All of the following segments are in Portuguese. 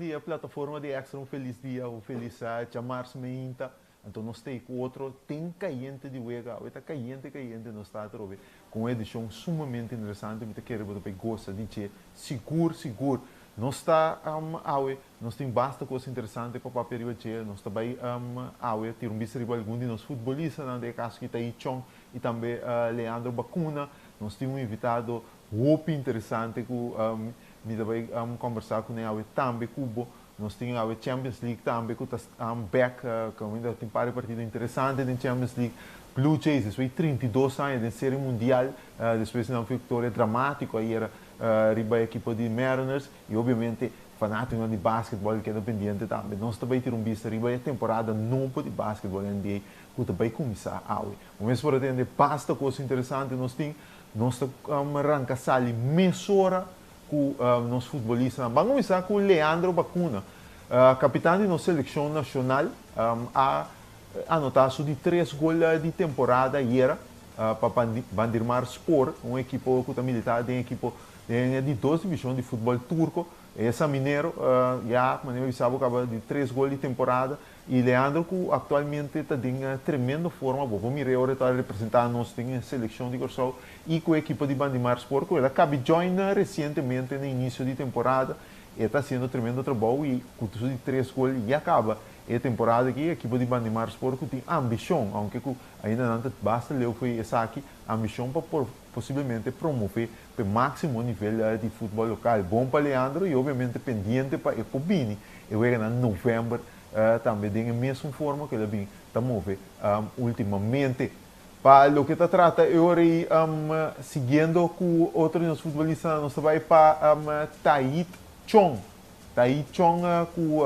ali a plataforma de extra um feliz dia, um feliz chamar-se meinta. Então nós temos outro, tem caiente de wega, está caiente no está a com uma edição sumamente interessante, me quero que gosta de dizer seguro. Nós está nós tem bastante coisa interessante para papel de nós também ter um bicho rival algum de nós futebolistas, né, caso que está aí Chong e também Leandro Bacuna, nós temos um invitado muito interessante que me também conversar com ele também Cubo. Nós temos a Champions League também, que está back, que ainda tem vários partidos interessantes na Champions League. Blue Jays, depois de 32 anos de série mundial, depois de uma vitória dramática, aí era a equipa de Mariners, e obviamente fanático de basquetebol que é dependente também. Nós também temos visto a temporada nova de basquetebol NBA, que também começa a hoje. Mas para atender basta coisa interessante, nós arrancamos a mesura com os futbolistas. Vamos começar com o Leandro Bacuna, capitão de nossa seleção nacional, a anotado de 3 gols de temporada e era para Bandirmar Spor, uma equipe que está militar, tem equipe de 2 divisões de futebol turco. Essa Mineiro, já, como sabe, acaba de 3 gols de temporada. E Leandro, que atualmente está em tremenda forma, vou me está representando nós a seleção de Corsol e com a equipe de Bandimar Sport, que ela acaba de joinar recentemente no início de temporada. E está sendo um tremendo trabalho e com de 3 gols e acaba a temporada aqui, a equipe de Bandimar Sport que tem ambição, aunque ainda não basta ler foi essa aqui, ambição para possivelmente promover para o máximo nível de futebol local. Bom para Leandro e obviamente pendente para Ecobini. Eu era em novembro também tem a mesma forma que ele vem a mover ultimamente. Para o que trata, eu irei seguindo com outros futebolistas, nós vai para Tait Chong. Tait Chong com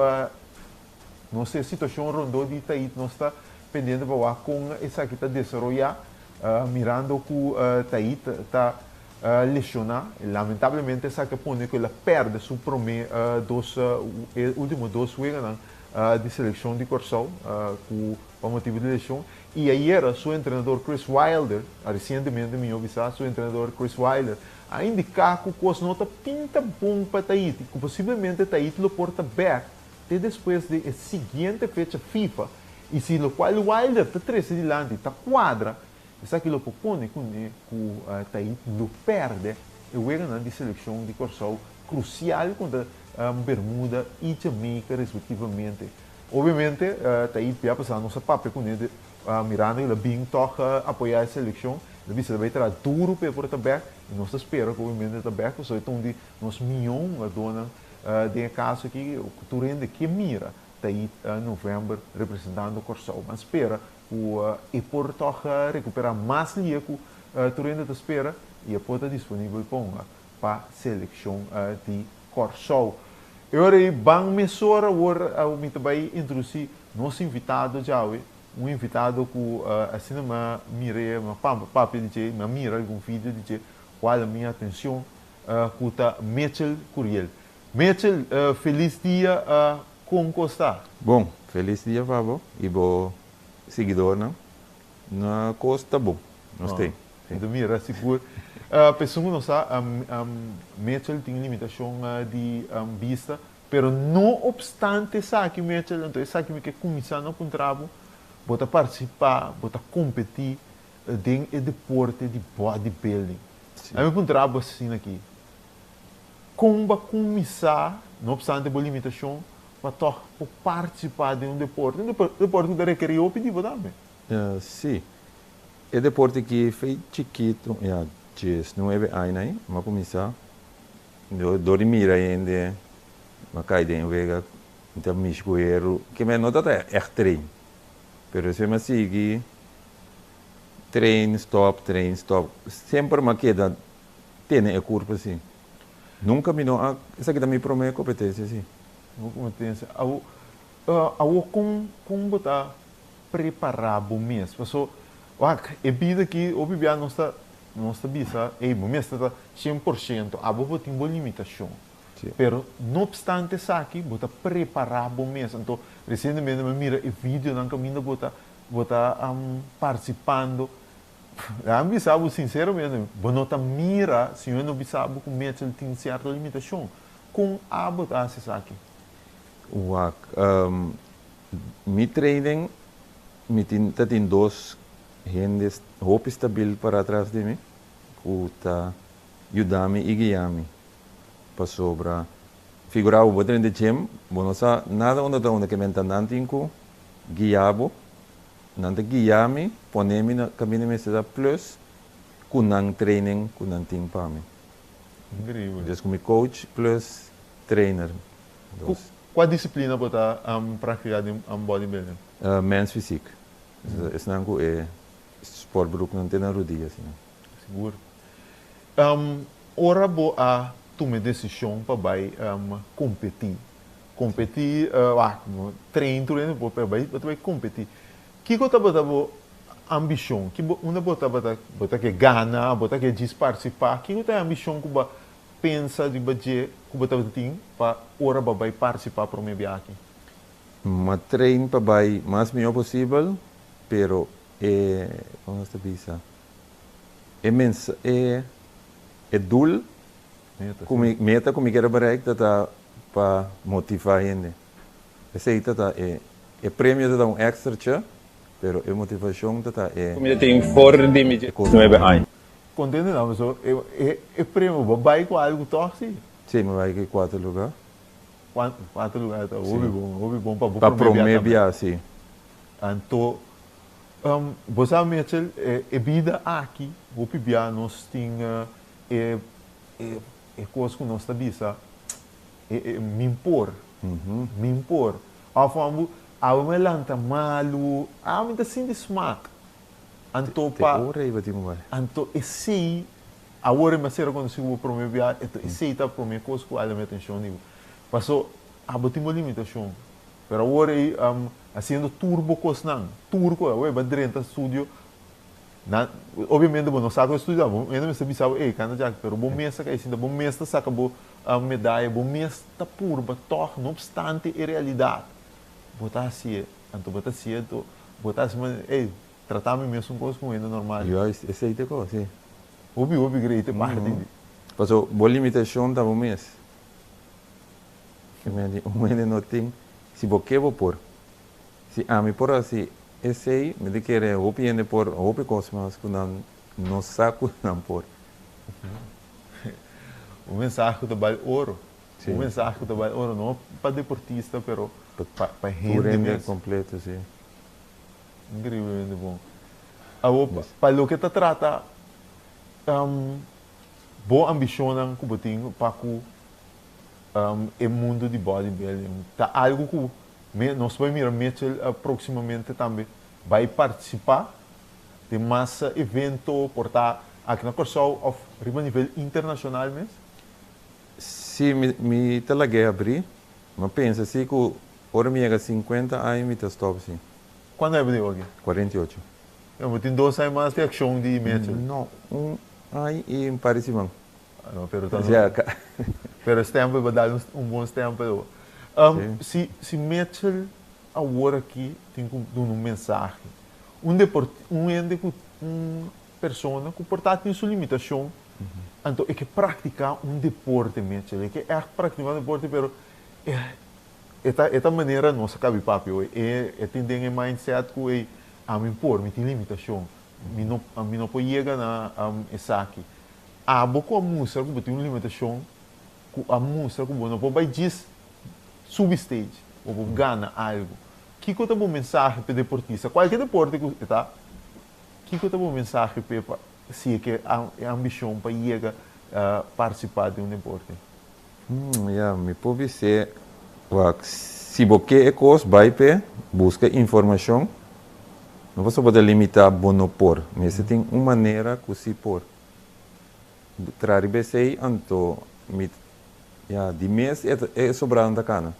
não sei a situação rondou de Tait, nós está pendente para ver com essa que está desenvolvendo, mirando que Tait está lesionado. Lamentavelmente, essa que põe que ela perde seu primeiro últimos 2 jogos de seleção de Corsol, por motivo de lesão. E aí era seu treinador Chris Wilder, recentemente me avisou, seu treinador Chris Wilder, a indicar que o coisa não está pinta bom para Tait, que possivelmente Tait lo porta back até depois da seguinte fecha FIFA. E se o qual Wilder está 13 adiante, está quadra, isso aqui lo propõe que Tait lo perde, e o erro de seleção de Corsol crucial contra Bermuda e Jamaica, respectivamente. Obviamente, Tait já passou nossa papel com ele, mirando ele bem toca apoiar a seleção, ele vai estar duro para o back, e nós esperamos que obviamente o back, só então de nós milhão a dona de caso aqui, o Turende que mira, Tait novembro representando o Corsol, mas espera e por toca recuperar mais linha que o Turende espera e a porta disponível para a seleção de Corsol. Eu bang mesora agora me também introduzir nosso invitado já um invitado que assim mira papo de me mira algum vídeo de qual a minha atenção que está Mitchell Curiel. Mitchell, feliz dia com Costa. Bom, feliz dia Fábio e bom seguidor não na Costa bom nós tem. Então mira seguro. Pessoa não sabe, Mitchell tem limitação de vista, pero não obstante sabe que Mitchell, então sabe que começar no contrato, bota participar, bota competir em deporte de bodybuilding. Aí meu contrato assim aqui, como começar, não obstante a limitação, para participar de um deporte que requer o pedido também. Sim, é deporte que foi chiquito, já 19 anos aí, mas começar, eu dormir ainda, mas cai dentro vega, então me escolheram, que me nota é treino, mas se me seguir, treino stop, sempre me queda, tem a curva assim. Nunca me não, essa aqui também promete competência assim. Competência, como botar preparado mesmo, pessoal, é vida que o bebê não está bisa, mesmo está 100%, a boa tem boa limitação. Pero, não obstante isso aqui, bota preparado mesmo. Então, recentemente, eu mira o vídeo na caminho, bota participando. Eu não sabe, sinceramente, eu mira, se eu não sabe como ele tem certa limitação. Com a botar isso aqui. Wak. Mi training, dat in dos hendes, hoop stabil para atrás de mim, uta ayudami e guiami. Pa sobra. Figurava o botre de gym, bueno, sa nada onda que mentanantinco, guiabo, nanta guiami, ponemi na caminho me da plus, kunang training, kunang ting pa mi. Incrível. Dus como coach plus trainer. Dus, Qual disciplina você pratica em bodybuilding? Men's fysiek. Dus is nanku sportbroek não tem na rodilha assim. Seguro. Ora bo a tomar decisão para vai competir. Competir, treino, para vai competir. Que você bota ambição? Que uma bota que gana, bota que diz participar. Que você ambição que você pensa de budget que você tem para ora vai participar para o meu viagem? Uma treino para vai mais melhor possível, pero como se diz? É doel, meta como quero bereiken, dat para motivar ainda. Esse aí é prêmio dat um extra, pero é motivação dat é. Comida tem fora de mídia, não é bem. Contente não, mas é prêmio, vai com algo torce? Sim, mas vai que 4 lugares. 4 lugares, houve bom para promover, sim. Então, você Mitchell, a vida aqui, o PBA, nós temos coisa que nós estamos me impor. A forma, a uma lanta malu, a uma assim de smack. Então, então, esse, a hora mais cedo quando chegou para o meu viagem, esse está para mim coisa que ela me atenção nisso. Passou, a botar uma limitação. Pero agora haciendo turbo coisa não, turbo, eu vou dentro do estúdio. Obviamente, não sabe estudar, ainda me sabia, cana já, pero bom mês que ainda bom mês saca a medalha, bom mês tá purba, toque, não obstante a realidade. Botar assim, então botar assim, botar assim, tratar-me mesmo com coisa como ainda normal. Já, esse aí tem coisa, sim. Ouvi, great, parte de. Passou, boa limitação tá bom mês. Que me ainda não tem, se você vou pôr, se a mim por assim, esse aí, me diz que é o piende por, o pico mas que não saco não por. O mensagem do vale ouro. O mensagem do vale ouro não para deportista, pero para gente completo, sim. Incrivelmente bom. Para o que te trata, boa ambição que você tem para o mundo de bodybuilding. Tá algo que nós vamos mirar Mitchell proximamente também vai participar de mais evento portar aqui na Corsol of a nível internacional mesmo. Sim, me talaguei abrir, mas pensa assim que hora me chega 50 aí me stop sim. Quando é abriu aqui? 48. Eu tenho 2 anos mais de ação de Mitchell. Não, aí e em Paris Simão. Não, pero esse tempo vai dar bom tempo. Se Mitchell agora aqui tem uma mensagem, pessoa que portar tem sua limitação, então é que praticar deporte, Mitchell, é que praticar deporte, pero esta maneira nossa cabe papo, tem mindset que a me impor, me tem limitação, a mim não pode chegar na essa aqui. A boca a música que tem uma limitação, a música que não pode dizer substage, ou ganhar algo. Que é o mensagem para o deportista? Qualquer deporte que está, que é o mensagem para se que a ambição para chegar a participar de deporte? Me pode ser, se você é coisa, vai para busca informação, não você pode limitar bom por, mas você tem uma maneira que se pôr. Traribesei anto de mês é sobrando da cana,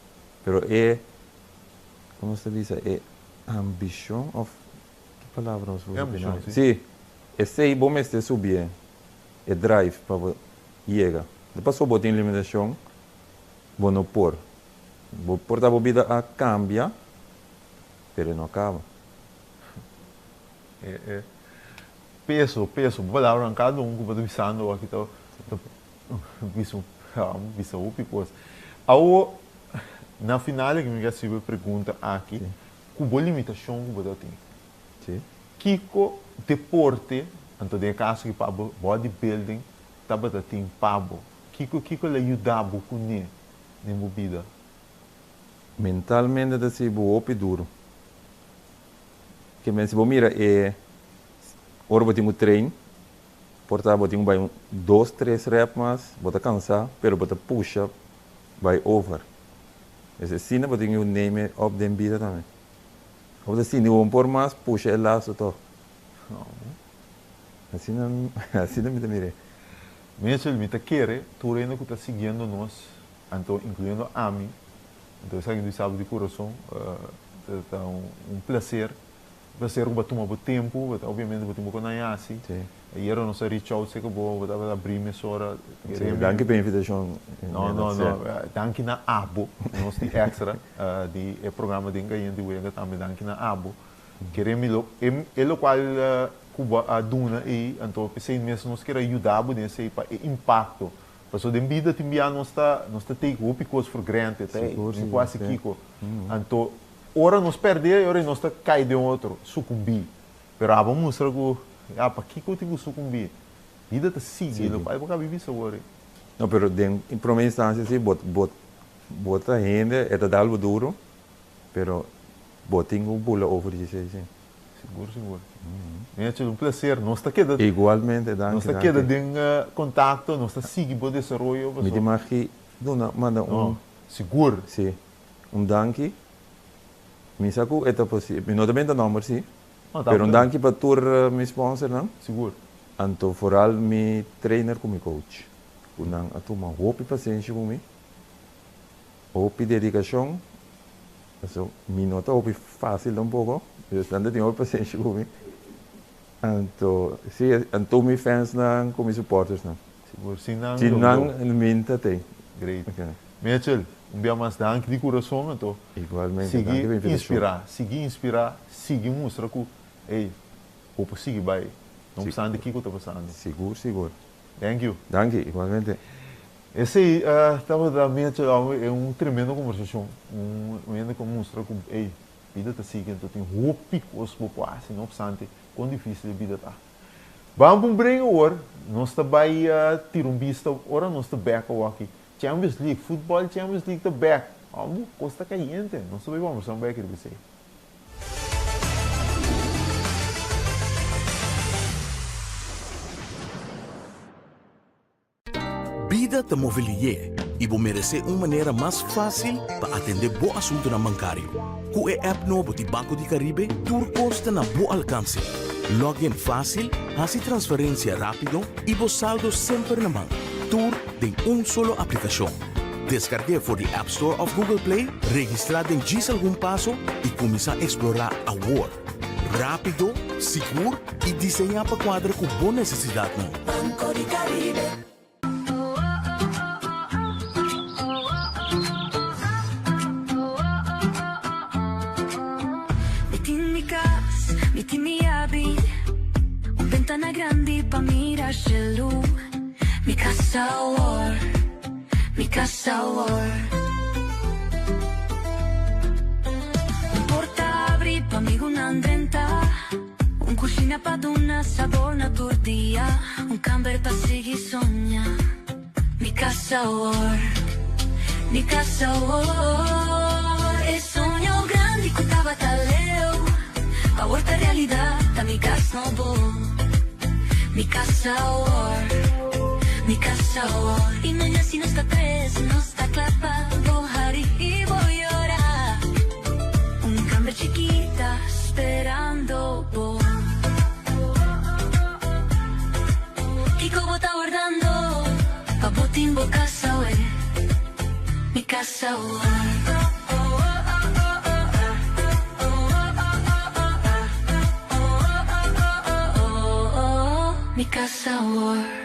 pero como se diz, ambição of que palavra nós vamos ambição, sim. Esse aí bom mês de subir, drive para chegar. Depois só botar limitação, bom por a vida a cambia, pero não acaba. Peso, palavra em cada que eu visando aqui, visto o picos. na final, que me recebe pergunta aqui, qual boa limitação que você tem? Sim. Kiko deporte, então de caso que para bodybuilding, tá tem pabo. Kiko lhe ajudava com ne, na vida. Mentalmente, assim, vou op duro. Que men se mira é ora botinho treino, porta botinho vai 2, 3 reps mais, bota cansar, pero bota push up, vai over. Esse cena botinho name op den vida também. Ou assim, não por mais puxa é laço to. Assim não me mire. Mesmo me tá querer, tu ainda que tá seguindo nós, então incluindo a mim, então sabe do sábado de coração, tá prazer que tomar o tempo, obviamente que tomar com a assim. E era nossa reach out, sei que vou abrir minha hora. Danke pela invitação. Não, danke na abo, nós tem extra de programa de engaien de wega também danke na abo. Queremos ele qual Cuba a duna e então pensei mesmo nós quer ajudar nesse para impacto. Porque de vida também nós está take up coisas for granted, não quase kiko. Então ora nós perder, ora nós está cai de outro, sucumbir. Pero vamos mostrar que para kiko tem que sucumbir. Vida tá sigue, não vai para viver isso agora. Não, pero em primeira instância sim, bota gente é algo duro, pero botinho um bula over isso sim. Seguro. É um prazer. Nós está queda. Igualmente, danke. Nós está queda de contato, nós está seguindo o desenvolvimento. Me dimagi, manda seguro. Sim. Danke. Me saco é possível. Não também dá número sim. Pero danke para tur me sponsor não? Seguro. Anto foral me trainer como coach. Unang atuma hopi paciência comigo. Hopi dedicação. Então, me nota hopi fácil um pouco. Eu tenho paciência comigo. Então, sim, então meus fans não, como meus supporters não. Seguro, se não, minta tem. Great. Mitchell, dia mais danke de coração, então. Igualmente. Seguir inspirar, seguir mostrar que, ei, o possível vai. Não precisa de que eu estou passando. Seguro. Thank you. Danke, igualmente. Esse aí, estava da Mitchell, é tremenda conversação. Ainda como mostrar que, ei, vida está seguindo, então tem roupa coisas por quase, não obstante, quão difícil a vida está. Vamos para um break agora, nós também tirar vista, agora nós estamos back aqui. Champions League, futebol Champions League está back. Vamos, costa caliente, nós também vamos para um back de você. Vida te movilie e vou merecer uma maneira mais fácil para atender bom assunto na bancário. Com a app novo de Banco de Caribe, tudo custa na bom alcance. Login fácil, faça transferência rápido e vos saldo sempre na mão. Tudo em solo aplicação. Descargue por the App Store of Google Play, registrar em diz algum passo e começar a explorar a world. Rápido, seguro e desenhar para quadra com boa necessidade. Banco de Caribe. Ventana grande pa mirarcelo. Mi casa war. Porta apri pa mi un'andrenta. Un cuscino pa una sabor na tortilla. Un camber pa sigi sogna. Mi casa war. E sogno grandi con tabataleo. A vuelta realidad, da mi casa no voy. Mi casa war. Y mañana si no está tres, no está clavado, Harry y voy a llorar. Un cambio chiquita esperando por. Kiko está guardando, pa botimbo casa we. Mi casa war. Mi casa war.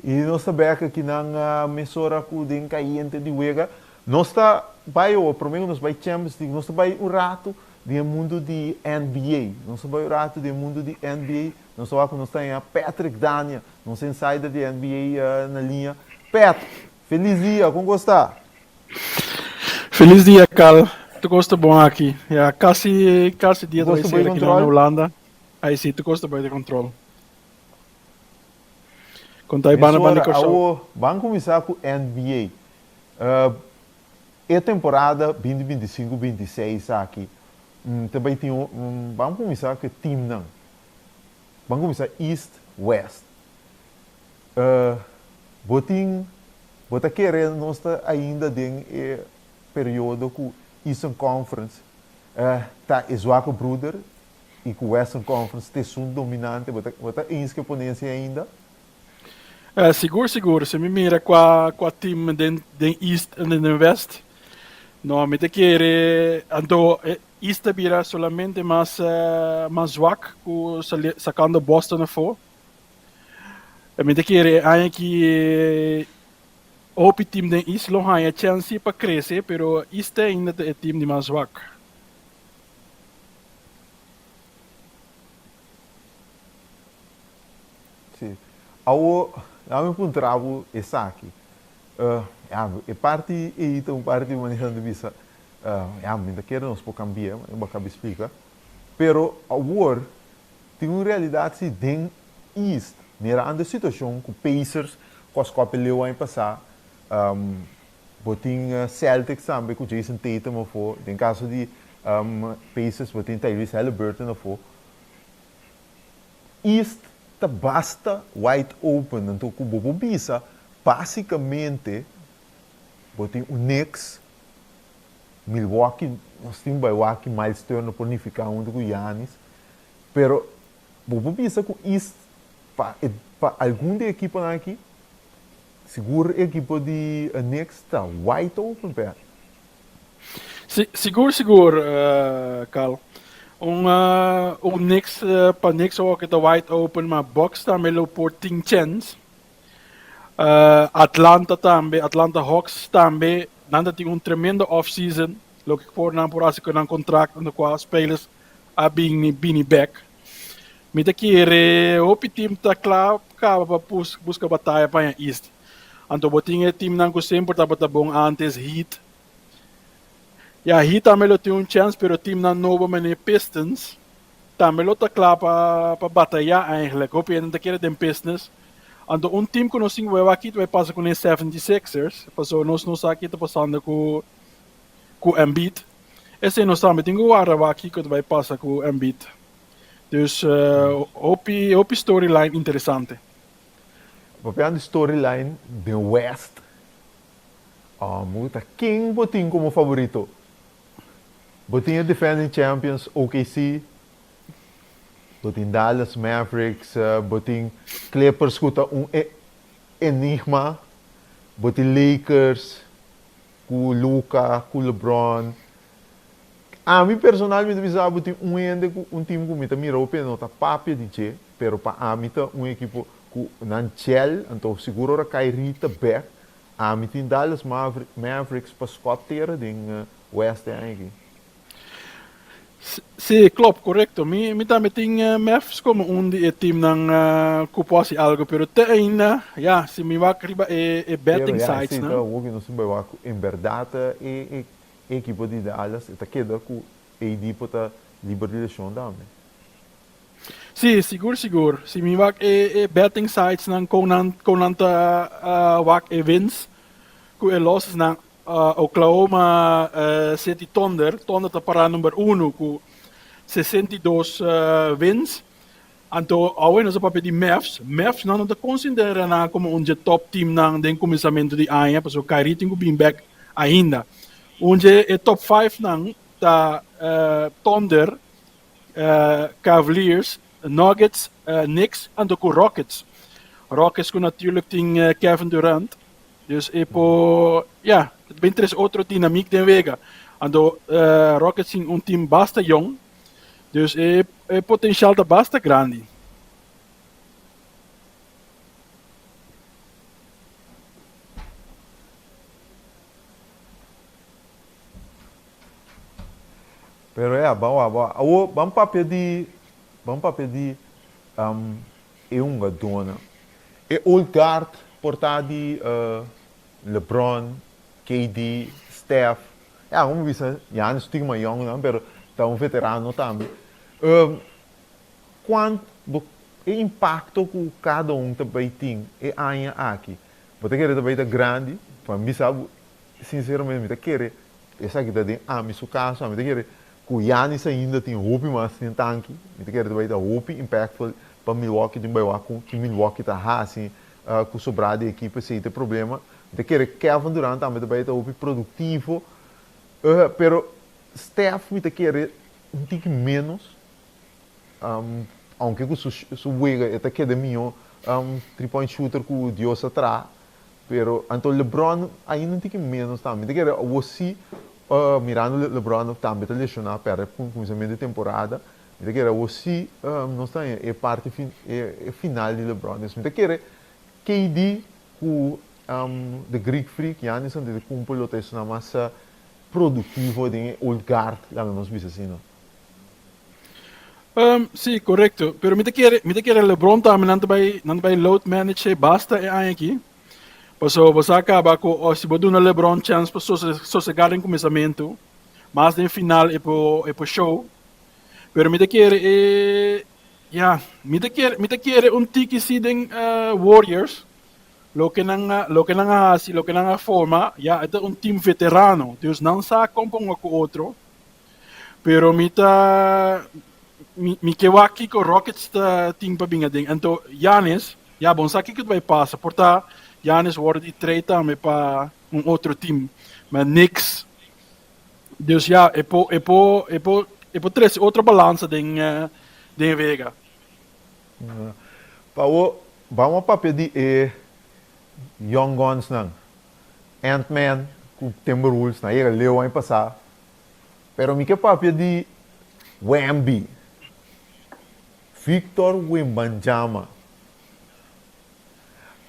E nós sabemos que na mesora com den caiente de Wega, nós está vai o primeiro nós vai Champions League, nós vai o rato do mundo de NBA, nós vai o rato do mundo de NBA, nós só que nós tem a Patrick Dania, nosso insider de NBA na linha. Pat, feliz dia, como gostar? Feliz dia, Carl. Tu gosta bom aqui. Ja, quase dia Gosta de bem aqui na controle? Holanda. Aí sim, tu gosta bem de controle. Quando aí bana bana Vamos começar com NBA. É temporada 2025-26 aqui. Também tem vamos começar com o time não. Vamos começar East West. Bota querendo nós está ainda em período com Eastern Conference. Tá Iswaco Bruder e com Western Conference tem um dominante. Bota inscreve ponência ainda. Seguro. Se me mira com a team den East e den West. No, me te quiere ando East bira solamente mais zwak sacando Boston na for. Me te quiere aí que o team den East lo haya chance para crescer, pero East ainda é team de mais zwak. Sim. Ao encontrava esse aqui. É parte e então parte maneira de vista. Ainda quero nós por cambiar, eu vou acabar explicar. Pero agora tem uma realidade dentro East. Nera anda situação com Pacers, com as Copa Leo ano passado. Botin Celtics também com Jason Tatum for. Tem caso de Pacers, botin Tyrese Halliburton for. East tá basta wide open, então com o Bobo Bisa, basicamente, botin o Knicks, Milwaukee, nós temos Milwaukee, Miles Turner por unificar com o Giannis, pero Bobo Bisa com East, para algum de equipa aqui, seguro a equipa de Knicks está wide open, pé. Seguro, Carl. O Knicks, para Knicks ook het wide open, maar Bucks também por 10 chance. Atlanta Hawks também, nada tem tremendo off-season. Look voor na por assim que não contract no qual spelers a bini back. Met een keer op het team tá klaar, para buscar batalha para East. Então botinha o team não sempre tá bom antes Heat. Ja, Heat também tem chance, pero o time na nova meneer Pistons também tá klaar para batalhar eigenlijk. Hoop je dat keer den Pistons. Então team que nós temos aqui vai passar com os 76ers. Passou nós aqui tá passando com Embiid. Esse nós também tem o aqui que vai passar com Embiid. Dus op storyline interessante. Papiando storyline de West. Muita quem botin como favorito? Botin defending champions OKC. Botin Dallas Mavericks, botin Clippers kuta enigma. Botin Lakers, com Luka, com LeBron. A mim personalmente bisa botin time com mita mira open nota papia de che, pero para mim tá equipo com Nanchel, então seguro a Kyrie tá back. A mim tem Dallas Mavericks para Scott Terra em West aqui. Sim, klopt, correcto. Mi também tem Mavs como team ng kupasi algo, pero ainda, ja, se mi wak riba betting sites, né? Então, o que nós vamos em verdade é equipe de Dallas, está queda com AD para liberação também. Sim, seguro. Se mi wak betting sites ng konanta wak events, com losses ng Oklahoma City Thunder está para número 1 com 62 wins. Então, ao nós papel de Mavs não está considerando como top team ng começamento de ano, porque o Kyrie tem bem back ainda. Onde é top 5 ng da Thunder, Cavaliers, Nuggets, Knicks en ook Rockets. Rockets kunnen natuurlijk tegen Kevin Durant. Dus ja, het bent er is otro dynamiek den wega. En de Rockets zijn een team basta jong. Dus potentieel dat basta grande. Pero vamos para pedir um dona. E old guard portar de LeBron, KD, Steph. Ja, vamos ver, Giannis é mais jong dan, pero tá veterano também. Quanto o impacto que cada também tem é ainda aqui. Você quer também tá grande, para mim sabe, sinceramente, me quer essa aqui tá de no caso, me quer que o Giannis ainda tem hope, mas tem tanque, me quer também tá hope impactful para Milwaukee de Milwaukee, que Milwaukee tá assim, com sobrar de equipe sem ter problema. Me quer Kevin Durant também tá hope produtivo, pero Steph me quer tic menos, aunque que su juega está que de mio 3-point shooter que o Dios atrás, pero então LeBron ainda tic menos também. Me quer você mirando LeBron também está lesionado para o começamento da temporada. Me quer você não está é parte final de LeBron. Me quer KD com the Greek Freak, Giannis de cumplo isso na massa produtivo de old guard, lá nos bisa assim, não? Sí, correcto. Pero me te quiere LeBron también nando by load manage basta aqui. Paso você acaba com se você na LeBron chance para sossegar em começamento, mas no final é pro show. Pero me te quiere me te quiere tique si den Warriors. Lo que nang forma, ito un team veterano. Dus não sa compong ako outro. Pero mi kewaki ko Rockets ta team pa binga ding. Anto Giannis, bom sa kikit vai passa. Porta Giannis wordt die trade também para outro team. Mas Knicks. Dus epo tres outra balança ding Vega. Vamos para pedir Young Guns nang Ant-Man com Timberwolves na era leu ano passado. Pero mi que papel de Wemby, Victor Wembanyama.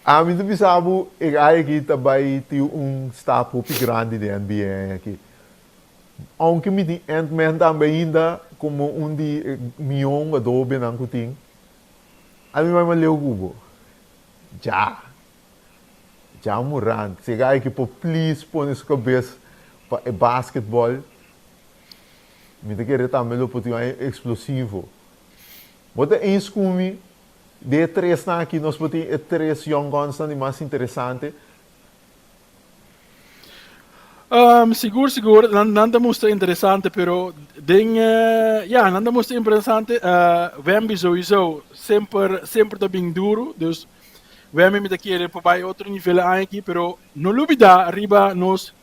A mim tu sabe que aqui também tem staff grande de NBA aqui. Aunque me tem Ant-Man também ainda como de milhão adobe nang kuting. A mim vai leu cubo. Já Morant, se aqui por please põe sua cabeça para basquetebol. Me te querer também o potencial explosivo. Bota isso comigo. De três na aqui nós botamos três young guns de mais interessante. Seguro, nada muito interessante, pero nada muito interessante. Wemby sowieso sempre tá bem duro, dus Wemby me querer para outro nível aqui, pero não olvidar arriba nos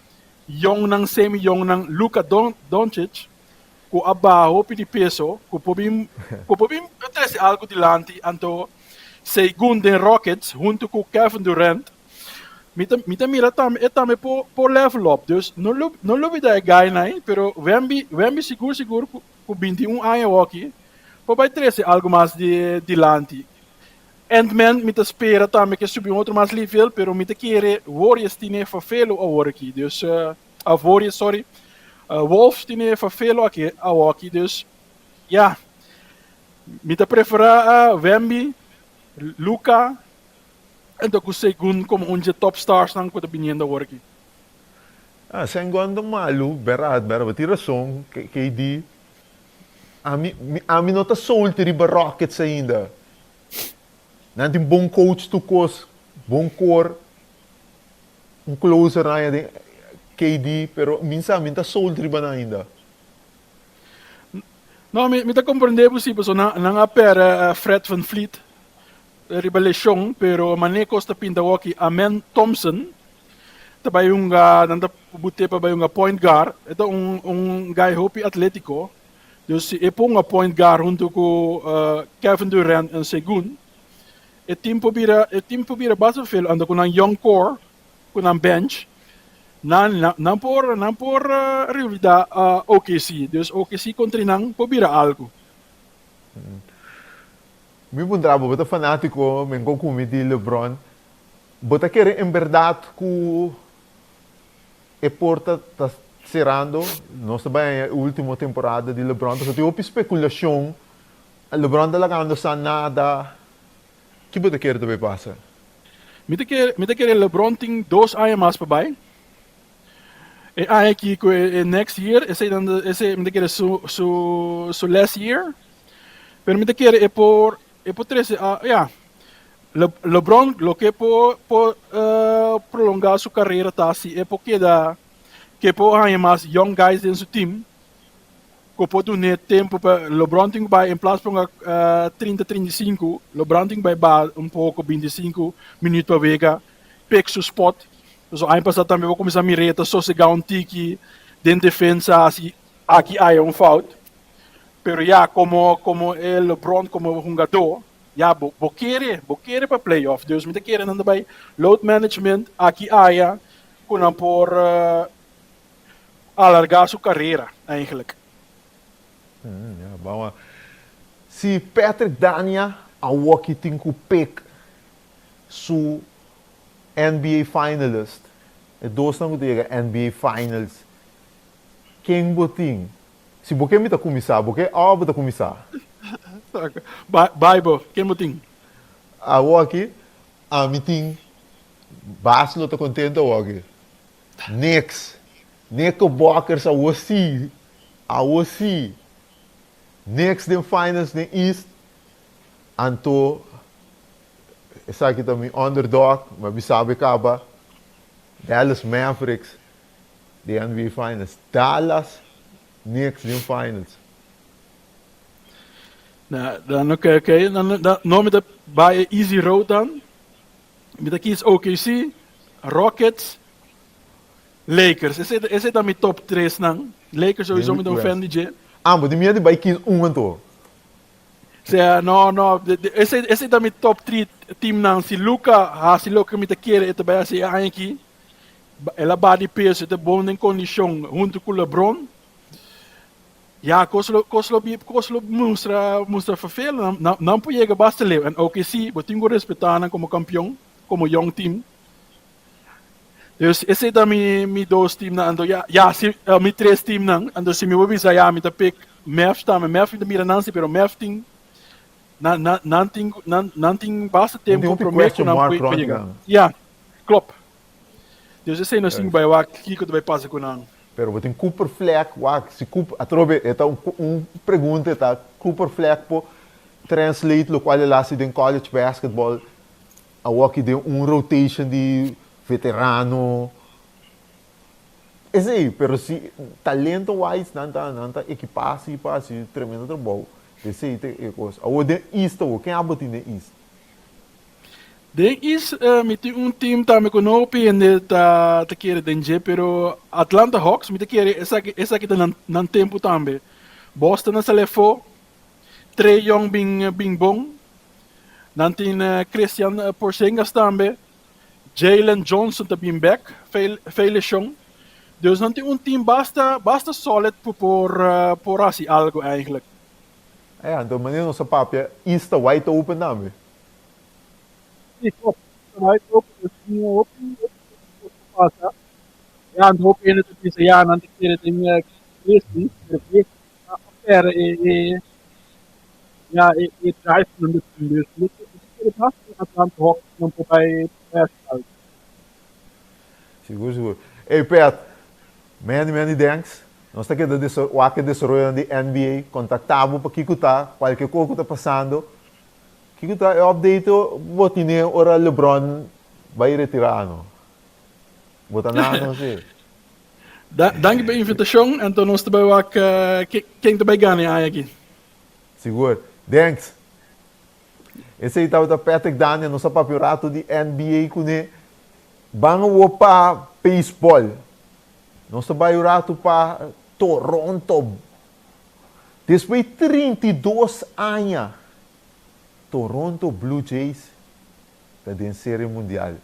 young nang semi-young nang Luka Doncic, com abaixo de peso, com pobim trazer algo dilante, anto segundo em Rockets, junto com Kevin Durant, mita mira também por level up, dus não olvidar a guy naí, pero Wemby seguro com 21 anos aqui, para trazer algo mais dilante. Ant-Man me espera também que subir outro mais nível, pero me querer Warriors tinha vervelo agora aqui, dus Warriors, sorry, Wolves tinha vervelo aqui, dus me preferar Wemby, Luka, então com o segundo como top stars não que tá vindo agora aqui. Sem quando malu, berat, tira som, KD. A mim não tá solto riba Rockets ainda. Não tem bom coach to cos, bom core, closer ainda KD, pero minsan tá solto riba ainda. Não, me tá compreendendo se pessoa não apera Fred VanVleet, riba lesão, pero maneko está pinta aqui Amen Thompson, também nanda bute pa ba point guard, ito guy hopi atletico, dus é point guard junto com Kevin Durant en segundo. O team probeert bastante veel ando com um young core, com um bench, não por rivalidade OKC, dus OKC contra não probeert algo. Me perguntava, você é fanático, me com de LeBron, você quer em verdade que a porta cerrando, nós também a última temporada de LeBron, então tem uma especulação, LeBron está ganhando sem nada, que você quer também passar? Mita kere LeBron tem 2 anos para bij. E aqui que next year, esse mita kere su last year. Pero mita kere é por 13, yeah. LeBron lo que por prolongar sua carreira tá assim é porque que por mais young guys em seu time. Que pode ter tempo para LeBron tem vai em plaats van 30-35, LeBron tem vai pouco 25 minutos para vega, pick seu spot. Então aí passa também vou começar a mirar só se ganhar tiki dentro defesa assim aqui há fout. Pero já como LeBron como jogador, já bo querer para playoff. Dus met querer dan daarbij load management aqui há kunnen por alargar sua carreira eigenlijk. Ja, vamos. Se Patrick Dania a walkie tem que pick su NBA finalist, e dois não diga NBA finals, quem boting? Se você me tá começar, você tá começar. Bible, quem boting? A walkie, a meeting, Baslo tá contente a walkie. Next Walkers a OC. Next the finals the East, anto essa aqui também underdog, mas sabe acaba Dallas Mavericks, the NBA finals. Dallas next the finals. Nou, dan oké. Dan met de bij easy road dan. Met de kies OKC, Rockets, Lakers. Is het dan met top 3 dan? Lakers sowieso met een fan DJ. Maar die meer bij kies to. No. Esse da mi top 3 team nan si Luka mit de kere ete bij si aanki. Ela body peso de bonding condition junto com LeBron. Ja, Koslo mostra vervelen. Não pode basta leer. En ook zie, we tingo respectar como campeão, como young team. Dus esse da mi 2 team na ando mi 3 team nan ando si mi webisa ja mi te pick Mavs ta me Mavs de Miranansi pero Mavs ting nanting basta tempo pro Mavs na pegar. Ja, klopt. Dus esse no sing by wa kiko de vai passa com nan. Pero botin Cooper Fleck, se Cooper, atrobe, eta pergunta, tá? Cooper Fleck po translate lo qual lá se den college basketball, a walkie de rotation de veterano. Esse aí, pero se talento wise nanta equipasse passa tremendo trabalho. Esse aí é coisa. A de East, quem abot in de East? De East, met team também com o PN tá querer denje, pero Atlanta Hawks met querer essa aqui nan tempo também. Boston na selefo, Trae Young bing bom. Nantin Christian Porzingis também. Jalen Johnson também back, vele jong. Dus dan team basta solid por assim algo eigenlijk. Ja, então maneira nossa papia East wide open também. Sim, wide open, passa. Ja, dan hoop je dat het is ja, dan te keren in kwestie, ja, het drive van de team dus. Het was Atlanta Hawks não bij Seguro. Hey Pat, many thanks. Nós estamos aqui desenvolvendo de NBA, contactamos para Kiko tá, qualquer coisa que está passando. Kiko tá é update, botine ora LeBron vai retirar no. Bota na não sei. Dank pela invitação, então nós também quem também ganha aqui. Seguro. Thanks. Esse aí estava o Patrick Daniel, nosso papirato de NBA com ele. Bango para baseball. Nosso papirato para Toronto. Depois de 32 anos, Toronto Blue Jays está na série mundial.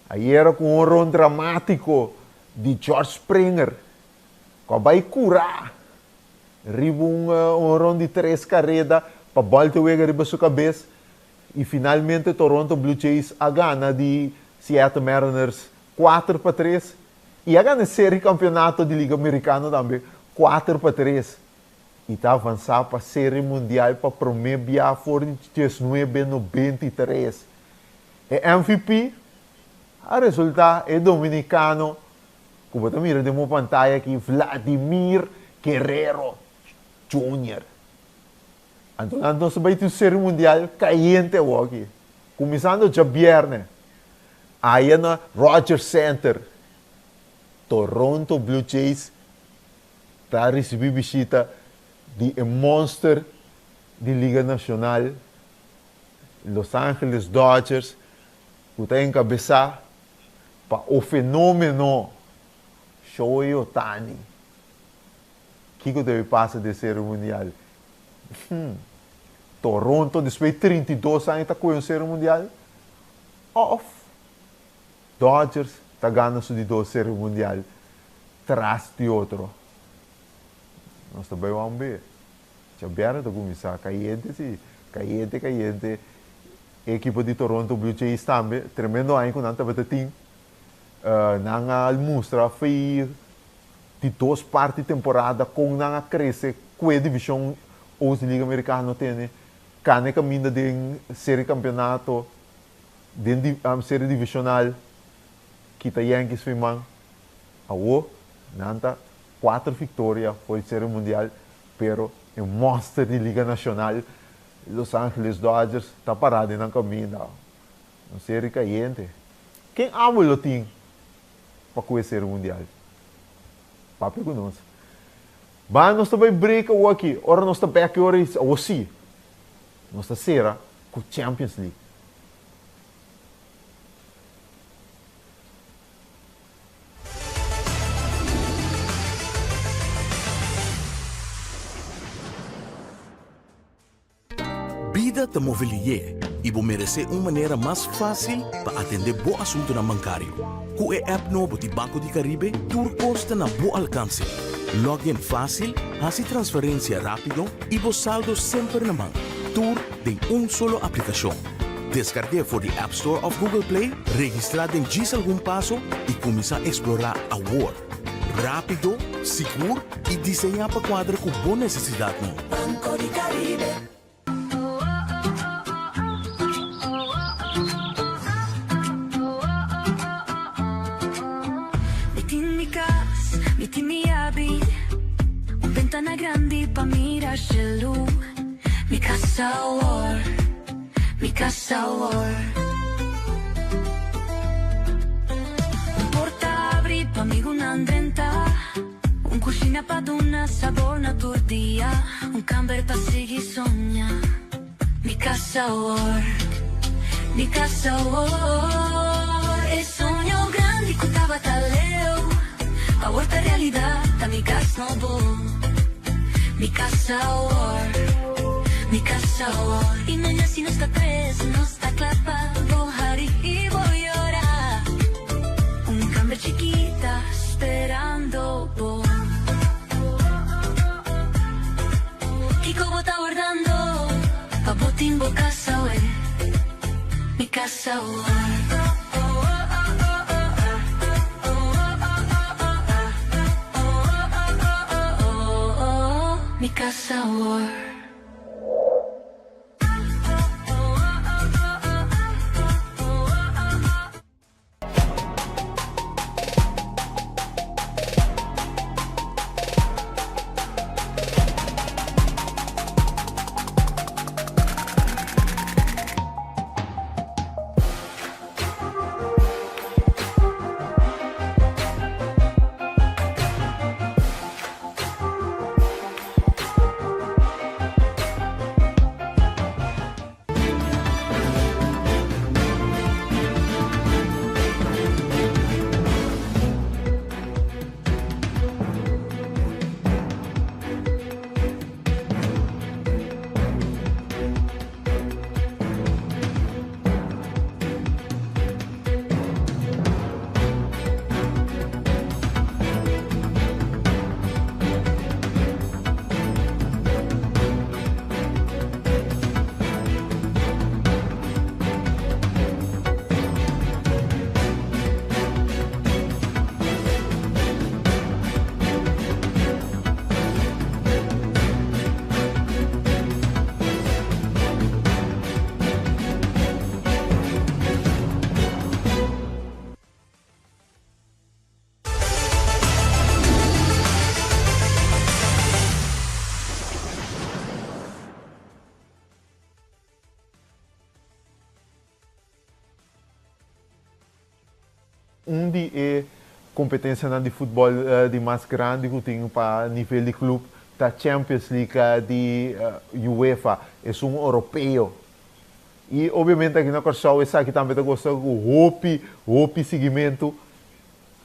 Aí era com um ron dramático de George Springer. Que vai curar. Riba um ron de 3 carreras para volta o riba sua cabeça. E finalmente Toronto Blue Jays a gana de Seattle Mariners 4-3. E agora na série campeonato de Liga Americana também, 4-3. E está avançando para a série mundial para prometer for de 1993. É MVP, o resultado é dominicano, como você mira de uma pantalla aqui, Vladimir Guerrero Jr. Então, nós vamos ter a série mundial caliente aqui. Começando já viernes. Aí na Rogers Center, Toronto Blue Jays está recebendo visita de um monster de Liga Nacional, Los Angeles Dodgers, que está encabeçado para o fenômeno Shohei Ohtani. O que deve passar de série mundial? Toronto, depois de 32 anos, está com a série mundial. Off. Dodgers está ganhando de 2 série mundial. Tras de outro. Nós também vamos ver. Já vieram de começar. Caliente, sim. Caliente. A equipe de Toronto Blue Jays também. Tremendo ano que nós estamos tendo. Nós mostra foi de 2 partes de temporada com nós crescer com a divisão os Liga Americana tem. Cane caminho de série campeonato, de série divisional. Kita Yankees foi man. Awo, nanta 4 vitórias foi série mundial, pero é um monster de Liga Nacional. Los Angeles Dodgers está parado no caminho. Uma série caliente. Quem ama o time para conhecer o mundial? Papo conosco. Mas nós também break aqui. Ora nós estamos aqui ora ou sim. Nós estamos será com Champions League. Vida te mobilier e vou merecer uma maneira mais fácil para atender bom assunto na bancário. Com a app novo de Banco de Caribe, Turcos está na bom alcance. Login fácil, hace transferência rápido e vos saldo sempre na mão. Tur tem solo aplicação. Descargue for the App Store of Google Play, registrar em diz algum passo e começar a explorar a world. Rápido, seguro e desenhar para quadra com boa necessidade. Banco de Caribe. Metti mi abit, ventana grandi pa mirar cielo. Mi casa war, mi casa war. Un porta apri pa mi un'andrenta, un cuscina pa una sabor na tortilla, un camber pa seguir sogna. Mi casa war, mi casa war. E sogno grandi contava taleo. A vuelta realidad, a mi casa no voy. Mi casa war, mi casa war. Y mañana si no está tres, no está clapa, Harry y voy a llorar. Un cambio chiquita, esperando por. Kiko bota guardando, pa botimbo casa we. Mi casa war. Mi casa war. die competência na de futebol de mais grande que tem para nível de clube, da Champions League de UEFA, é europeu. E obviamente aqui na Corsal, essa aqui também gosta do hopi seguimento.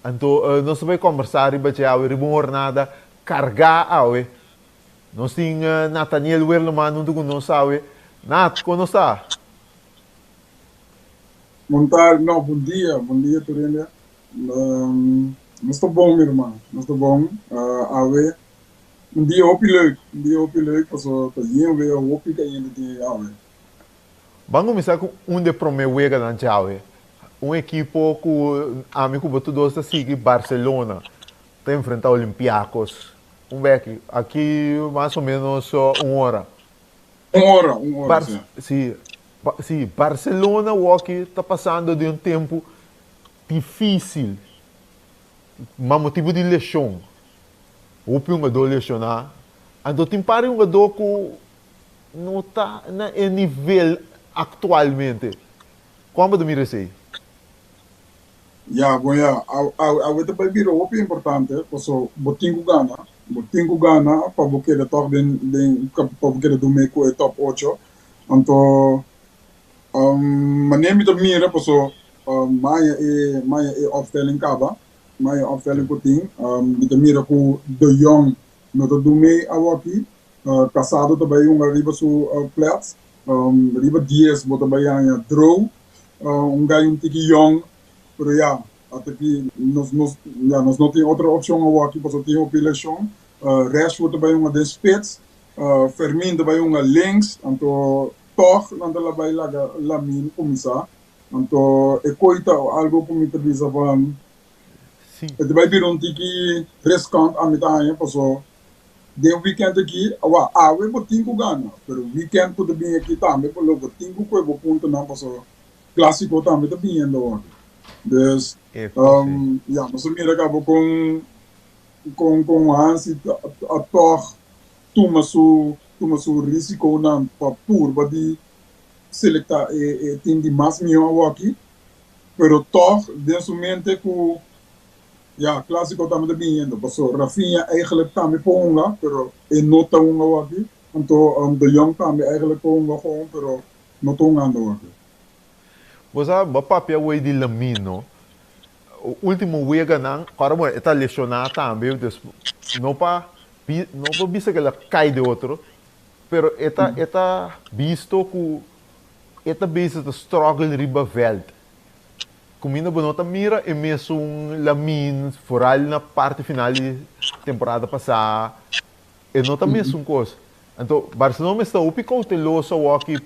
Então, nós vamos conversar e bater uma jornada cargar awe. Nós temos Nathaniel Werleman, não tem nós awe. Nath, como está? Não, bom dia, Turênia. Nós estamos bom, meu irmão, nós estamos bom. Awe, dia leuk, passou para ver o hopi que ainda tem awe. Vamos começar com de promessa na Jaue. Equipe que a mim como todos seguem Barcelona, está enfrentando Olympiacos. Aqui mais ou menos uma hora. Uma hora. Sim, Barcelona está passando de tempo difícil, mas motivo de lesão. O jogador lesionar, então tem para um jogador que não está no nível atualmente. Como do mira sei? A weta para vir o é importante, porque botinho gana para porque ele toca para porque ele do meio é top 8. Então, maneira de mira, porque Maia opstelling kaba, Maia opstelling puting, de mira com De Jong no do meio awaki, Casado também riba su plaats. Riba Dias bota bayang draw gayon tiki Young pero até que nós não tem outra opção aqui para ter uma eleição Rashford também uma de spits Fermin também uma links então toch não dá vai lá Lamin começar então é coisa algo como me diz van het vai vir tiki riskant a metade porque de weekend aqui, we botin ko gana, pero weekend ko também aqui também, pelo botin ko é ponto não passou clássico também indo agora. Dus, nós mira acabou com Hans a toch toma su risco não para pur, de selectar tem de mais melhor aqui, pero toch desse momento com clássico também indo, porque Rafinha eigenlijk também ponga, pero nota aqui, então De Jong também eigenlijk ponga gewoon, pero não tongando aqui. Você o papel de Lamino, o último wega não, agora está lesionado também, não para visto que ela cai de outro, pero está visto que está visto de struggle riba veld. Comida bonota mira e mesmo Lamin foral na parte final da temporada passada e nota mesmo coisa. Então Barcelona está upi cauteloso aqui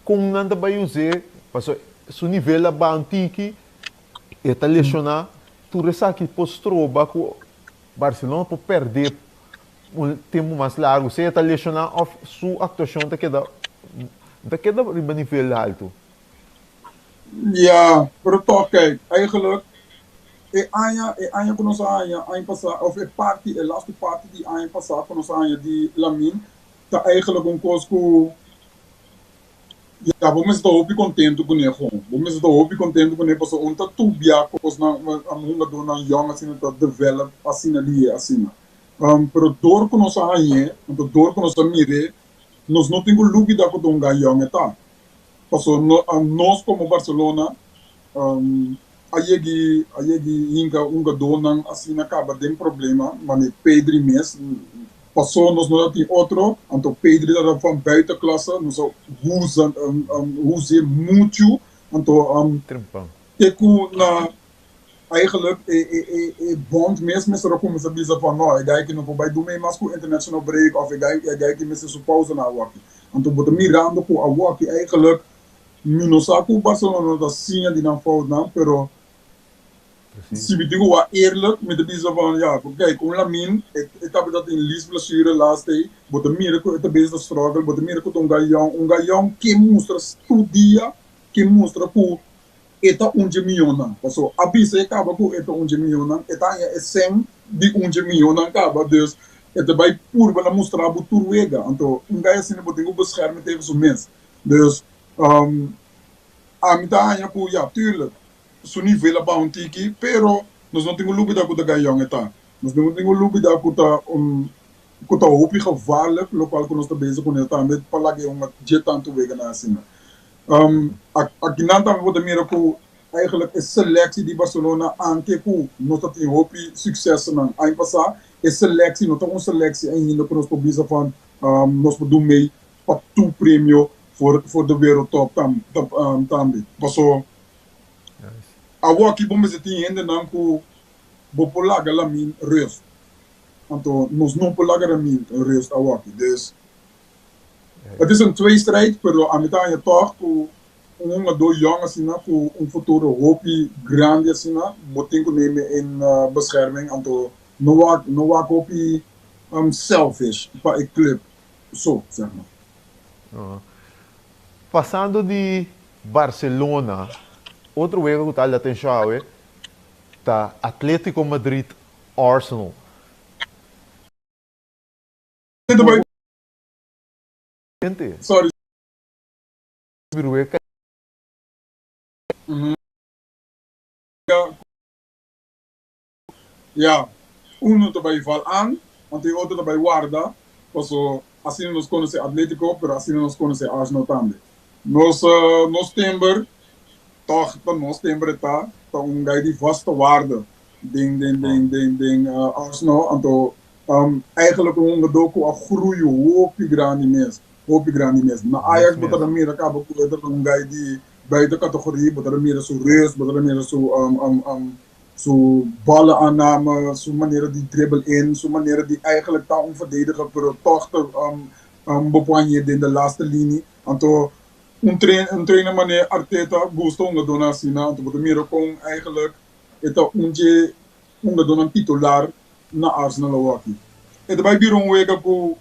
com nada vai usar, porque seu nível é bantiki e está lesionar, tu ressaque postroba que Barcelona pode perder um tempo mais largo, se está lesionar sua atuação está queda riba nível alto. Pero toch kijk, eigenlijk anja kon ons aan passar of party, de laatste party die aan passar kon ons aan die Lamin, dat eigenlijk een koos vamos estar hopi contento com ele, vamos estar hopi contento com ele, porque onta tubia koos na hunga do na young assim tá develop assim ali assim. Pero door kon ons aan door kon ons mire, nós não temos dúvida que o young tá. Nós como Barcelona, ayegi hinga donan assim acaba tem problema, mas Pedri mesmo passou nós não tem outro, então Pedri era van buitenklasse, nós usa muito, então na eigenlijk bond mesmo se como se diz van não, é que não vai do meio mais com international break of é que mesmo se pausa na waki, então botar mirando com a waki eigenlijk Minosaku Barcelona da sim de não fout não, pero se me digo eerlijk met de bisa van kijk, com Lamin, estava dat in Lis blessure last day, but the miracle het best struggle, but the miracle um gaião que mostra estudia, que mostra que eta 11 miljoen, so a bisa acaba com eta 11 miljoen, eta é 100 de 11 miljoen acaba, dus het vai pur para mostrar o turwega, então gaia assim não tem o beschermen tegen zo'n mens, dus a mitad año tuurlijk. su nível a bounty, pero nós não temos lúbida que tá ganhando tá. Nós não temos lúbida que tá hoop gevaarlijk, lo qual que nós tá bezig com tá met palagi uma je tanto wegen na assim. Aqui não tá met meer que eigenlijk is selectie die Barcelona aankijkt, nós tá tem hoop succes na. Aí passar is selectie, nós tá uma selectie en ainda que nós proberen van nós podemos mee op toe prêmio voor de wereldtop também. Passou awo aqui bom mas tem ainda não que bo polaga lá min rust. Então nós não polaga lá min rust awo aqui. Dus het is een tweestrijd, pero a mitad je toch que dois jongens assim na que futuro hoop grande assim na botinho nemen in bescherming. Então não wak hoop selfish para a club. Zo zeg maar. Passando de Barcelona, outro jogo que está a atenção é tá Atlético Madrid Arsenal. Sorry. Ja, uno também val aan, want die outro também guarda. Also, assim nós conhecemos Atlético, pero assim nós conhecemos Arsenal também. Nós timber, toch, nós timber tá guy die vaste waarde ding Arsenal. Então, eigenlijk doku a groeien hoopje grande mes. Na Ajax botar na mira acaba com guy die buiten categorie, botar na mira zo reus, botar na mira zo ballen aanname, zo maneira die dribbel in, zo maneira die eigenlijk tá verdediger, pero toch bepoanje in de laatste linie. Anto trainer meneer Arteta gusto nga dona sina, anto botar mira com eigenlijk ito nga dona titular na Arsenal aqui. E daarbij biro wega ko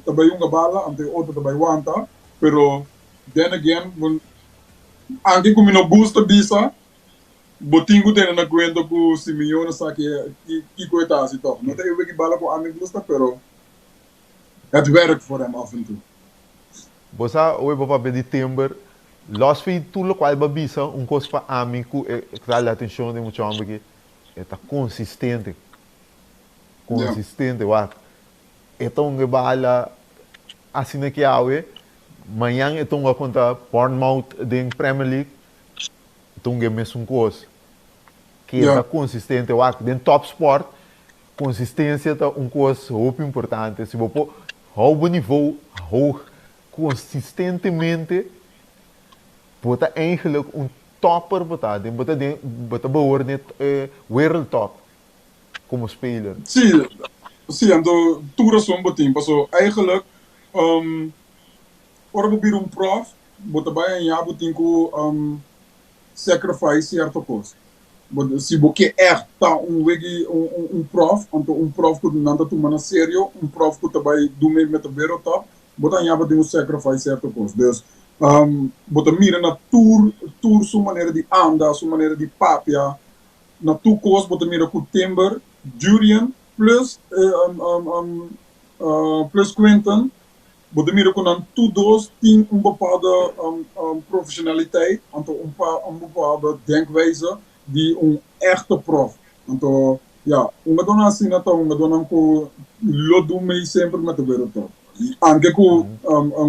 daarbij bala, ante otro daarbij wanta, pero then again, anche come no gusto bisa, botingo tenen na cuenta ko Simeone sa que coita assim toch. Não tem wegi bala ko ame gusta, pero het werkt voor hem af en toe. Bosa oi papa de timber, los fi tudo qual babisa coisa para amigo que dá a atenção de muito homem que é consistente. Consistente, wat. Então que bala assim que awe, manhã então a conta Bournemouth de Premier League, então que mesmo coisa. Que é consistente, wat. Den top sport, consistência é coisa muito importante. Se você hou nível, hou consistentemente, você eigenlijk topper betaald. Você behoort net wereldtop como speler. Sim, ando toera zo'n beteam. So eigenlijk, orgo prof, bota bij een jaar beteam ko sacrifice certo coisa. Se você echt tá wegi prof, então prof que não tá tomando sério, prof que também do meio met de wereldtop, bota een jaar beteam sacrifice certo coisa. Dus bota mira na tour sua maneira de andar, sua maneira de papia, na toekomst bota mira com Timber, Julian plus plus Quinten, bota mira com todos tem bepaalde professionaliteit, een bepaalde denkwijze die echte prof. Então, ja, dona assim na dona ko lo do me sempre met de wereldtop. Anche ko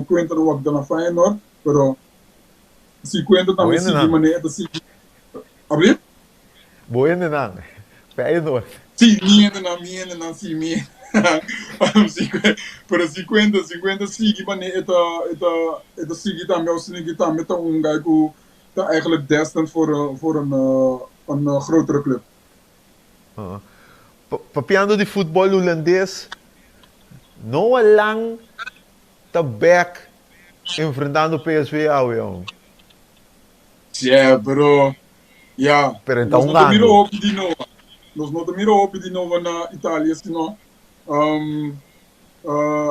Quinten wat dan Feyenoord, pero si Quinten também se de maneira assim. Abrir? Boiende não. Feyenoord. Sí, miente, sí, miente. Pero 50 sigue wanneer het sigue também, of sigue também met een guy die eigenlijk destined voor een grotere club. Papiando de futebol holandês, não é lang tá back enfrentando o PSV ao jong. Ja, pero ja, pero então nós não miro op die novo. Nós não miro op die novo na Itália, sino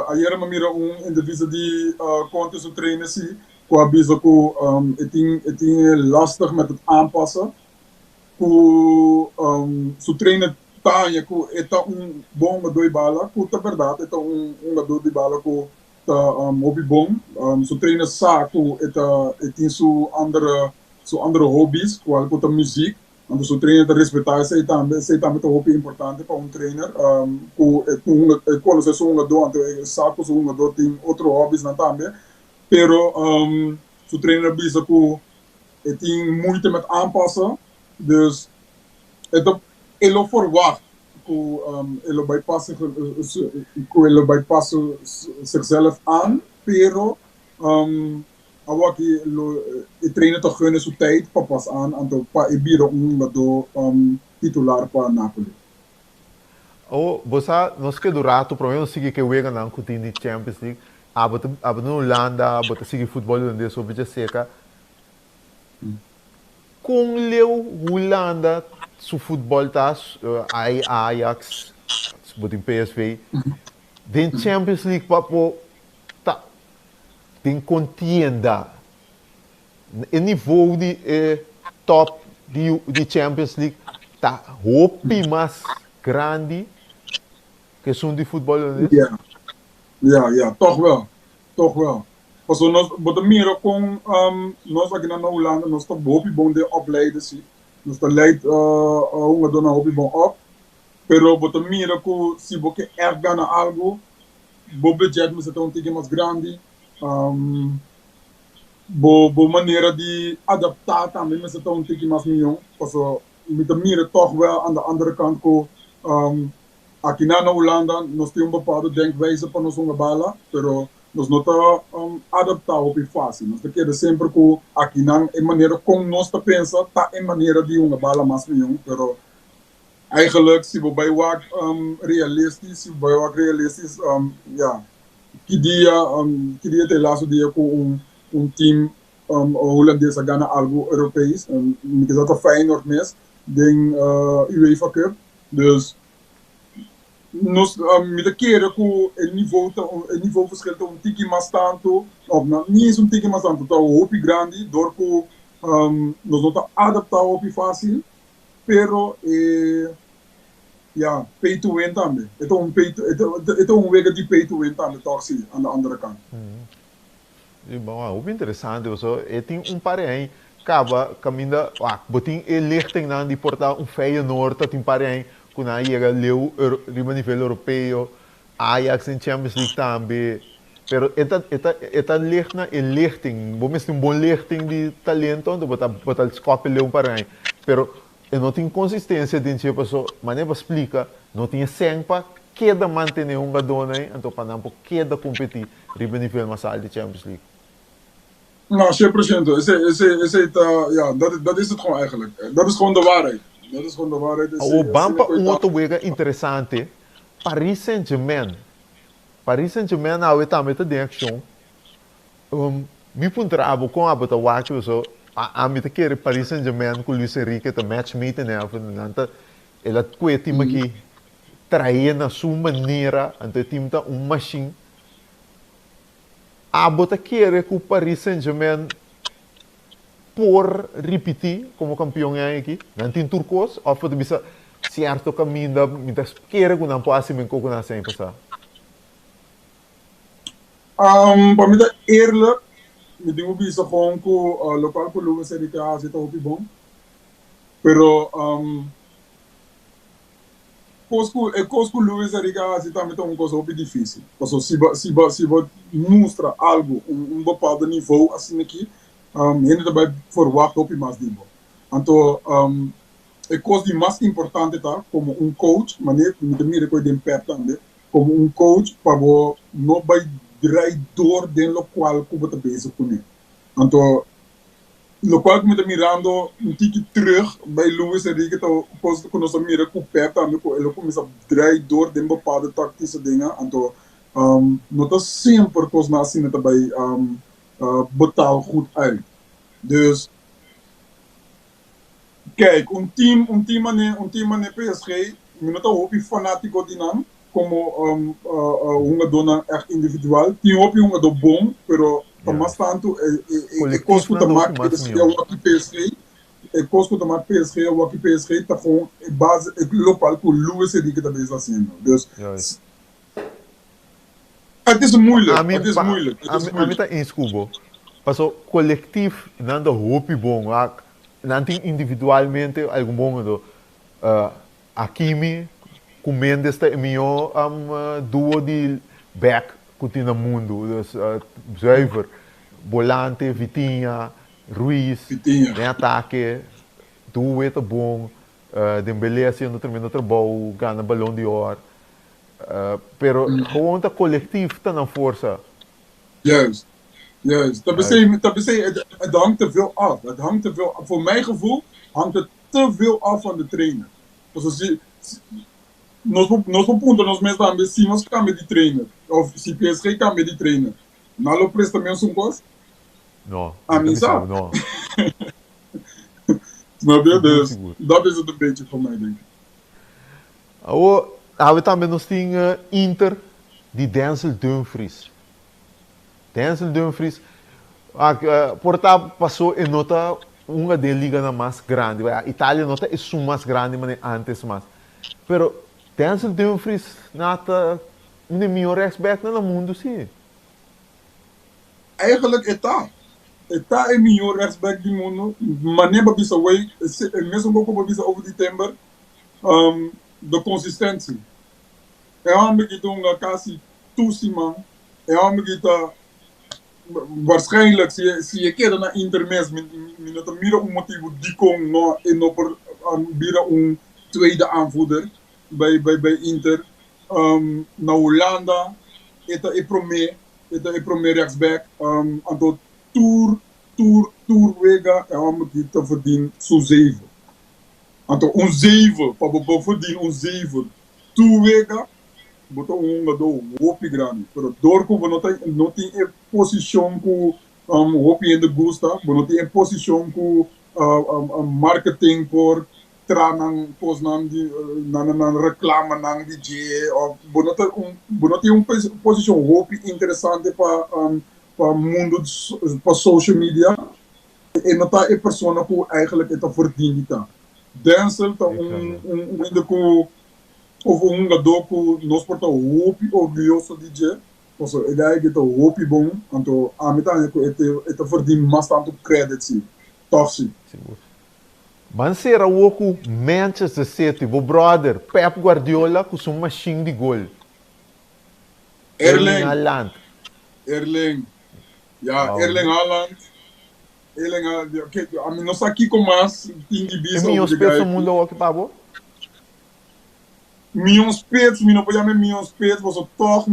ayer me mira entrevista de contra zijn trainer zie, qua bisa ko het lastig met het aanpassen. Ko su trainer tanya ko eta bom doi bala, ko ta verdade eta doi bala ko ta obi bom. Su trainer sa ko eta su andere so andere hobbies, qual com a música. Então, se o trainer te respeitar, sei também um hobby importante para um trainer. Quando você é do, então, sabe que um do tem outros hobbies na também. Pero, se o trainer bisa que tem muito met aanpassen, dus ele verwacht que ele bypassen zichzelf aan, pero awaki o trainer toch gunnen zijn tijd pa pas aan en pa ibiro do titular para Napoli. Oh, você nós que durato problema sigue que wega não que tem Champions League, aba no Holanda, bota sigue futebol holandês sobre já seca. Com leu Holanda, su futebol tá Ajax, bota em PSV, den Champions League papo tá tem contienda. O nível de top de Champions League tá hopi mais grande que são de futebol holandês. Ja, toch wel. Parce que nós bota mira com nós aqui na Holanda, nós tá hopi bom de opleiden sim. Nós tá leid dona hopi bom op. Pero bota mira que se você ergana algo, bo budget mas tá tique mais grande. Bo maneira de adaptar também, mas é um tique mais milhão. Porque met mira toch wel aan de andere kant que aqui na Holanda nós temos bepaalde denkwijze para nós bala, pero nós não tá adaptar op fácil. Nós queremos sempre que aqui na maneira como nós tá pensa, tá em maneira de bala mais milhão, pero eigenlijk se we bij wat realistisch, ja, que dia te laatste dia com team Hollandees a ganhar algo Europees. Ik is dat Feyenoord mes, den UEFA Cup. Dus nós met keren que o nível verschilt tiki mais tanto, of niet eens tiki mais tanto, tá hopi grande, door que nós não tá adaptar hopi fácil, pero ja, pay to win também. Het is een weg die pay to win também, toch zie aan de andere kant. Bom, o interessante é tem pare aí, acaba caminha, botin lichting na de portar Feyenoord dat pare aí, quando aí chega leu a nível europeu, Ajax em Champions League também. Pero eta lichtna lichting, bom mesmo bom lichting de talento, então botar escope leu pare aí. Pero não tem consistência dentro de pessoa, mas nem explica, não tinha sangue para cada manter um gadona aí, então para não cada competir a nível mais alto de Champions League. Nou, 100%. Ja, dat is het gewoon eigenlijk. Dat is gewoon de waarheid. O Bampa, outro wega interessante, Paris Saint-Germain. Paris Saint-Germain, a também tem ação. Me puntravo com a bota watch, a mim quer Paris Saint-Germain com Luis Enrique, the matchmaker, né? Ela com o time aqui traía na sua maneira, então o time tá machine. A bota quer que o Paris Saint-Germain por repetir como campeão aqui, não tem turcos, ou pode ser certo caminho, mas quer que não possa me encontrar sem passar. Para mim, eerlijk, me digo que isso gewoon que local por Luis Enrique zit op bom, pero Cosco Luis Enrique zit também uma coisa muito difícil, porque se mostra algo bepaald niveau assim aqui, ainda também verwacht op mais nível. Então, a coisa mais importante tá como coach, mas também recordo de pé também, como coach para não vai draaidoor den lokaal como te bezig kunnen. Então, lokaal como te mirando tique terug bij Luis Enrique, então posto que nós mira com Pep também, ele começa a draaidoor den bepaalde tactische dingen. Então, não tá sempre coisa assim dat bij betaal goed uit. Dus, kijk, team aan PSG, não tá hopi fanático de naam. Como dona echt individual. Tem um do bom, pero mais tanto é costo da marca PSG o aqui PSG, é costo da marca PSG o aqui PSG tá com base local com Luis Enrique também está fazendo. Dus het is moeilijk. A mim tá em Cuba. Paso coletivo, não da hopi bom, não tem individualmente algum bom do Hakimi, com Mendes está melhor duo de back que tem no mundo, dus zuiver, Volante, Vitinha, Ruiz, Vitinha. em ataque, duo é bom, Dembélé haciendo tremendo trabalho, ganha balão de ouro, pero gewoon dat collectief está na força. Juist. Juist. Dat betekent, het hangt te veel af. Het hangt te veel, voor mijn gevoel hangt het te veel af van de trainer. Dus nos punto, nos mensen dan Simons kan met die trainer. Of si PSG kan met die trainer. Nalo presta menos um coisa? No, Amizade. no. Snap je? Dus Seguro. dat is het een beetje voor mij, denk ik. We também nos tem Inter de Denzel Dumfries. Denzel Dumfries, portanto, passou em nota uma de liga mais grande. A Itália nota é o mais grande, mas antes mais. Pero Denzel Dumfries nata um dos melhores back no mundo, sim. Eigenlijk Eta é melhor rechtsback do mundo, mas nem babisa way, mesmo pouco babisa over die timber, de consistência. É uma que tunga quase tussima, é uma que tá waarschijnlijk se je quer na intermes, minota mira motivo de com no e no por mira tweede aanvoerder bij Inter. Na Holanda, eta é premier rechtsback, anto Tour Wega é uma que está verdiendo zo'n 7. Anto 7, para verdienen 7. Tour Wega, botou do hopi grande. Pero dorco não tem posição com hopi ainda gosta, não tem posição com marketing por tranang pos nang reclame nang DJ of não tem posição hopi interessante para mundo para social media e não tá é persona que eigenlijk het verdient tá. Denzel tá ainda com ou gadoco nós porta hopi orgulhoso DJ, also ele é que tá hopi bom, então a metade que het verdient bastante credit sim, toch sim. Mansera woku Manchester City, o brother Pep Guardiola com sua machine de gol. Erling Haaland. Ja, Wow. Erling Haaland. Okay, I mean, nós aqui com mais indivíduos. É melhor speler do mundo ook, Pablo? Milhões spits, não podemos milhões spits, mas toch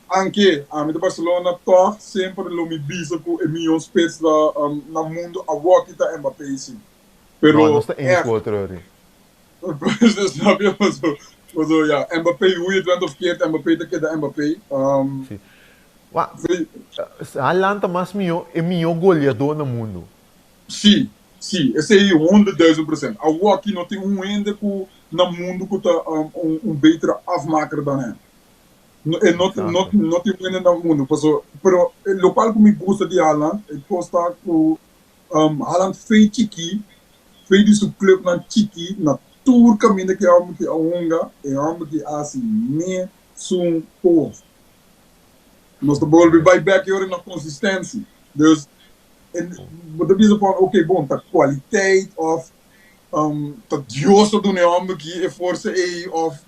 anche met Barcelona toch sempre lo mi bisa com milhões spits na mundo a walk tá Mbappé sim. Pero Não, nós está eens contra snap je? Maar zo ja, Mbappé hoe je het went of keert, Mbappé te keer Mbappé. Haaland é melhor goleador no mundo. Sim, esse aí 100.000%. A walk não tem ende com no mundo que tá betere afmaker dan hem. Não tem ende no mundo. Pero o local que me gosta de Haaland, é posta que Haaland fez chiqui, fez de sua clube na chiqui, na tour caminho que é a honga, é algo que assim nem sum povo. Nós estamos bij back hier na consistência. Dus wat de wijze van oké, bon, dat kwaliteit of dat juist doen é algo que é força aí of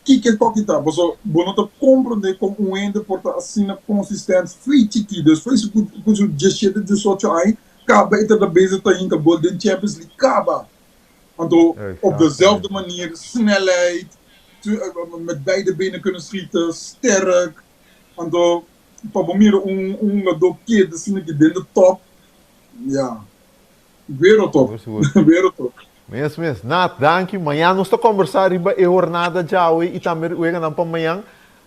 que toque tá, mas o não tá compreender como ainda porta assim na consistência feito que dus fez o just de sorte aí, acaba beter da base tá in de Golden Champions League acaba. Want op dezelfde manier snelheid, met beide benen kunnen schieten, sterk. Want para mim do que assim que dentro top, ja, wereldtop, wereldtop. Mesmo. Nat, dank je. Amanhã nós estamos conversar sobre a jornada de hoje e também o que para amanhã.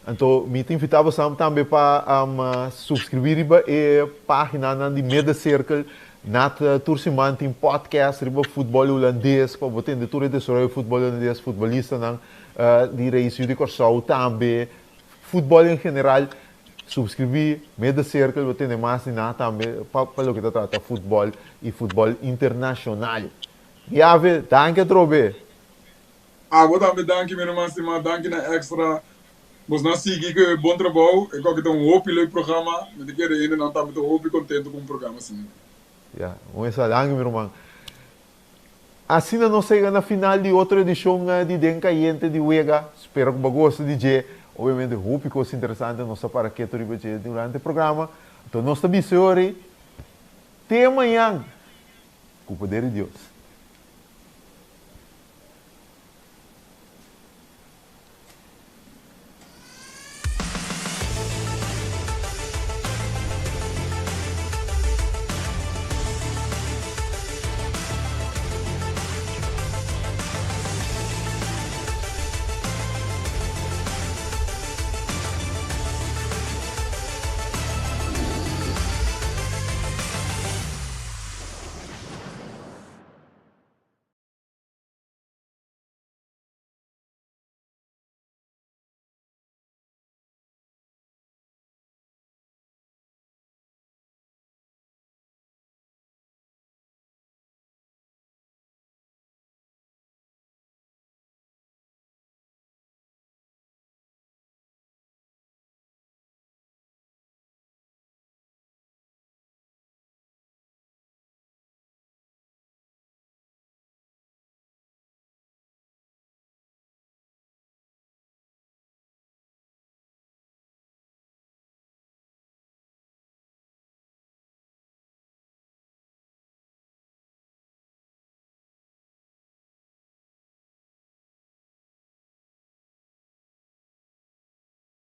Então, me invitava também para subscrever a página de Media Circle. Nat Turciman tem podcast sobre futebol holandês, para botar de tudo de futebol holandês, futebolista de Reis de Corsau também, futebol em geral. Subscrever Media Circle, botar de mais nada também para o que trata futebol e futebol internacional. Jave, dank je Trobe. Wat dan bedankt meneer Massima, dank je na extra Mas nós seguimos que bom trabalho, e qualquer um hope no programa, me diga ainda não está muito hope contente com o programa assim. Ja, vamos falar, meu irmão. Assim nós chegamos na final de outra edição de Den Caliente de Uega. Espero que você goste de G. Obviamente, hope coisas interessantes nossa para que durante o programa. Então, nós estamos hoje. Até amanhã. Com o poder de Deus.